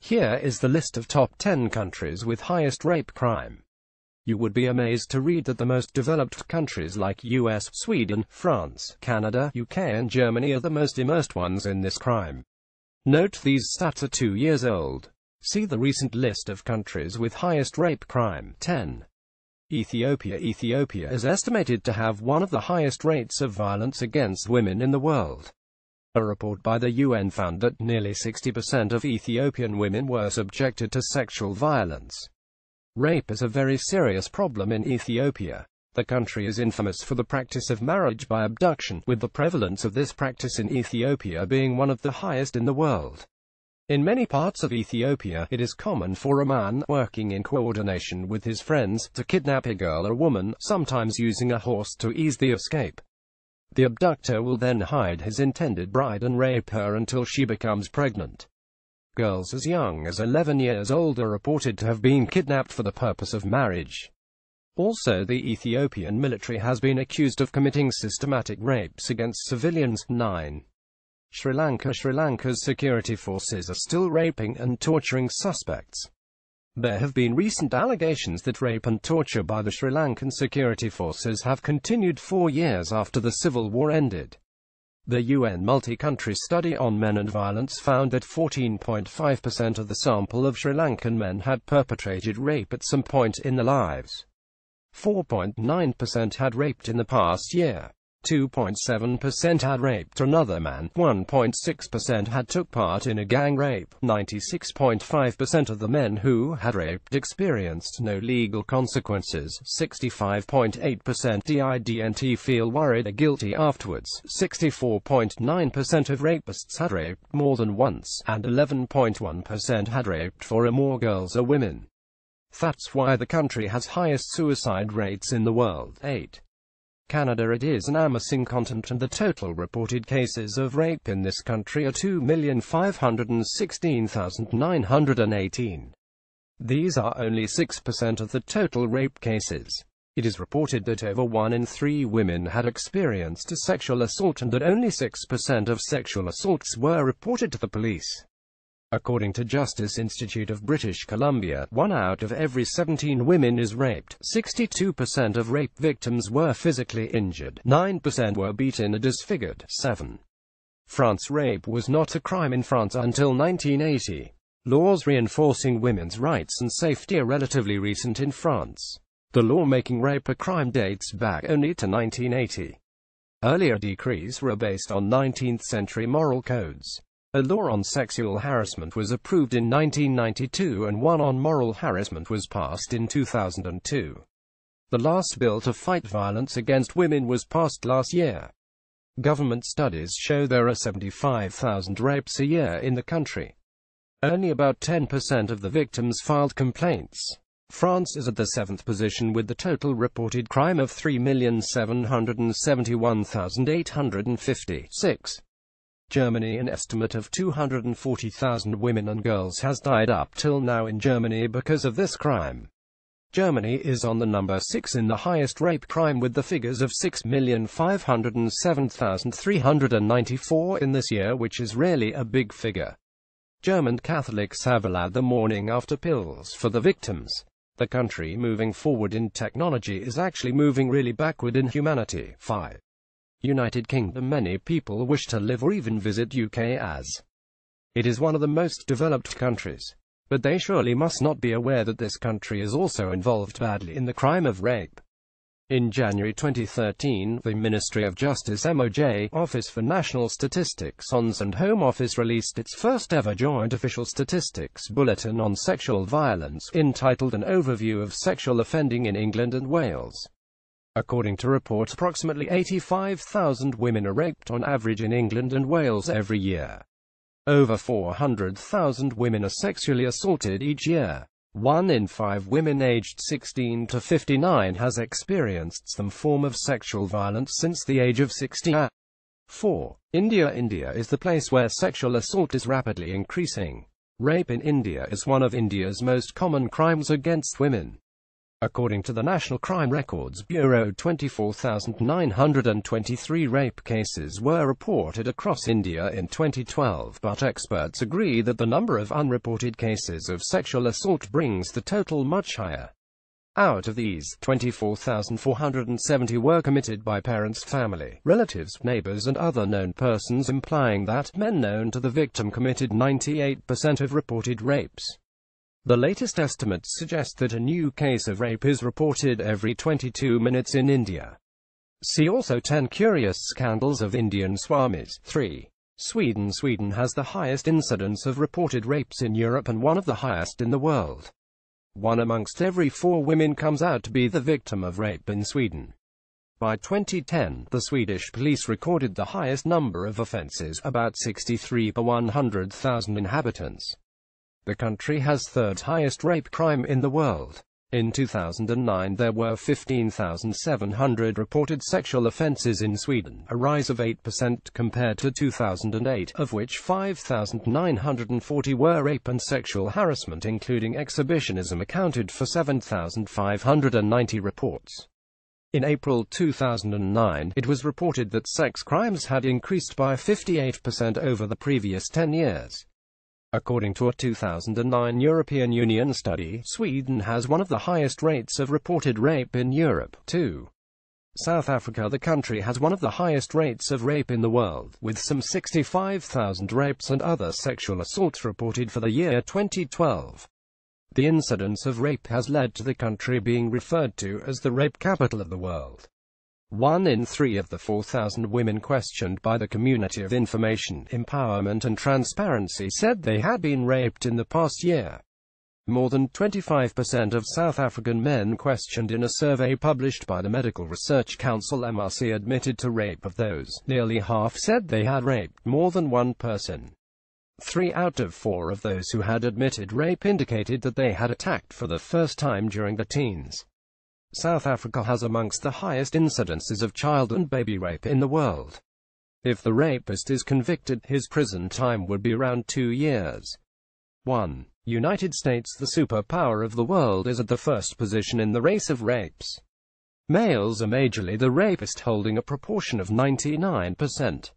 Here is the list of top 10 countries with highest rape crime. You would be amazed to read that the most developed countries like US, Sweden, France, Canada, UK and Germany are the most immersed ones in this crime. Note these stats are 2 years old. See the recent list of countries with highest rape crime. 10. Ethiopia. Ethiopia is estimated to have one of the highest rates of violence against women in the world. A report by the UN found that nearly 60% of Ethiopian women were subjected to sexual violence. Rape is a very serious problem in Ethiopia. The country is infamous for the practice of marriage by abduction, with the prevalence of this practice in Ethiopia being one of the highest in the world. In many parts of Ethiopia, it is common for a man, working in coordination with his friends, to kidnap a girl or woman, sometimes using a horse to ease the escape. The abductor will then hide his intended bride and rape her until she becomes pregnant. Girls as young as 11 years old are reported to have been kidnapped for the purpose of marriage. Also, the Ethiopian military has been accused of committing systematic rapes against civilians. 9. Sri Lanka. Sri Lanka's security forces are still raping and torturing suspects. There have been recent allegations that rape and torture by the Sri Lankan security forces have continued 4 years after the civil war ended. The UN multi-country study on men and violence found that 14.5% of the sample of Sri Lankan men had perpetrated rape at some point in their lives. 4.9% had raped in the past year. 2.7% had raped another man. 1.6% had took part in a gang rape. 96.5% of the men who had raped experienced no legal consequences. 65.8% didn't feel worried or guilty afterwards. 64.9% of rapists had raped more than once, and 11.1% had raped 4 or more girls or women. That's why the country has highest suicide rates in the world. 8. Canada. It is an amazing continent, and the total reported cases of rape in this country are 2,516,918. These are only 6% of the total rape cases. It is reported that over 1 in 3 women had experienced a sexual assault, and that only 6% of sexual assaults were reported to the police. According to Justice Institute of British Columbia, 1 out of every 17 women is raped. 62% of rape victims were physically injured. 9% were beaten or disfigured. 7. France. Rape was not a crime in France until 1980. Laws reinforcing women's rights and safety are relatively recent in France. The law making rape a crime dates back only to 1980. Earlier decrees were based on 19th-century moral codes. A law on sexual harassment was approved in 1992, and one on moral harassment was passed in 2002. The last bill to fight violence against women was passed last year. Government studies show there are 75,000 rapes a year in the country. Only about 10% of the victims filed complaints. France is at the 7th position with the total reported crime of 3,771,856. Germany. An estimate of 240,000 women and girls has died up till now in Germany because of this crime. Germany is on the number 6 in the highest rape crime, with the figures of 6,507,394 in this year, which is really a big figure. German Catholics have allowed the mourning after pills for the victims. The country moving forward in technology is actually moving really backward in humanity. 5. United Kingdom. Many people wish to live or even visit UK as it is one of the most developed countries. But they surely must not be aware that this country is also involved badly in the crime of rape. In January 2013, the Ministry of Justice (MOJ) Office for National Statistics and Home Office released its first ever joint official statistics bulletin on sexual violence, entitled An Overview of Sexual Offending in England and Wales. According to reports, approximately 85,000 women are raped on average in England and Wales every year. Over 400,000 women are sexually assaulted each year. 1 in 5 women aged 16 to 59 has experienced some form of sexual violence since the age of 16. 4. India. India is the place where sexual assault is rapidly increasing. Rape in India is one of India's most common crimes against women. According to the National Crime Records Bureau, 24,923 rape cases were reported across India in 2012, but experts agree that the number of unreported cases of sexual assault brings the total much higher. Out of these, 24,470 were committed by parents, family, relatives, neighbors and other known persons, implying that men known to the victim committed 98% of reported rapes. The latest estimates suggest that a new case of rape is reported every 22 minutes in India. See also 10 curious scandals of Indian swamis. 3. Sweden has the highest incidence of reported rapes in Europe and one of the highest in the world. 1 amongst every 4 women comes out to be the victim of rape in Sweden. By 2010, the Swedish police recorded the highest number of offences, about 63 per 100,000 inhabitants. The country has third highest rape crime in the world. In 2009 there were 15,700 reported sexual offences in Sweden, a rise of 8% compared to 2008, of which 5,940 were rape and sexual harassment including exhibitionism accounted for 7,590 reports. In April 2009, it was reported that sex crimes had increased by 58% over the previous 10 years. According to a 2009 European Union study, Sweden has one of the highest rates of reported rape in Europe. 2. South Africa. The country has one of the highest rates of rape in the world, with some 65,000 rapes and other sexual assaults reported for the year 2012. The incidence of rape has led to the country being referred to as the rape capital of the world. 1 in 3 of the 4,000 women questioned by the Community of Information, Empowerment and Transparency said they had been raped in the past year. More than 25% of South African men questioned in a survey published by the Medical Research Council (MRC) admitted to rape. Of those, nearly half said they had raped more than one person. 3 out of 4 of those who had admitted rape indicated that they had attacked for the first time during their teens. South Africa has amongst the highest incidences of child and baby rape in the world. If the rapist is convicted, his prison time would be around 2 years. 1. United States. The superpower of the world is at the first position in the race of rapes. Males are majorly the rapist, holding a proportion of 99%.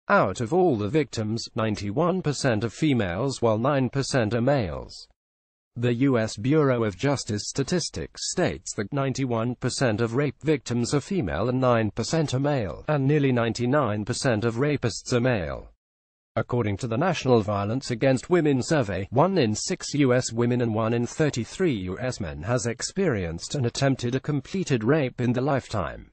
Out of all the victims, 91% are females while 9% are males. The U.S. Bureau of Justice Statistics states that 91% of rape victims are female and 9% are male, and nearly 99% of rapists are male. According to the National Violence Against Women Survey, 1 in 6 U.S. women and 1 in 33 U.S. men has experienced and attempted a completed rape in their lifetime.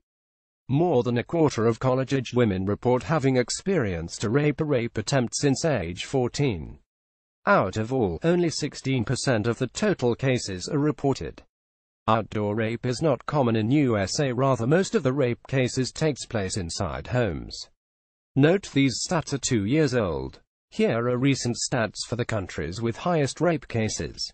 More than a quarter of college-age women report having experienced a rape attempt since age 14. Out of all, only 16% of the total cases are reported. Outdoor rape is not common in USA, rather most of the rape cases takes place inside homes. Note these stats are 2 years old. Here are recent stats for the countries with highest rape cases.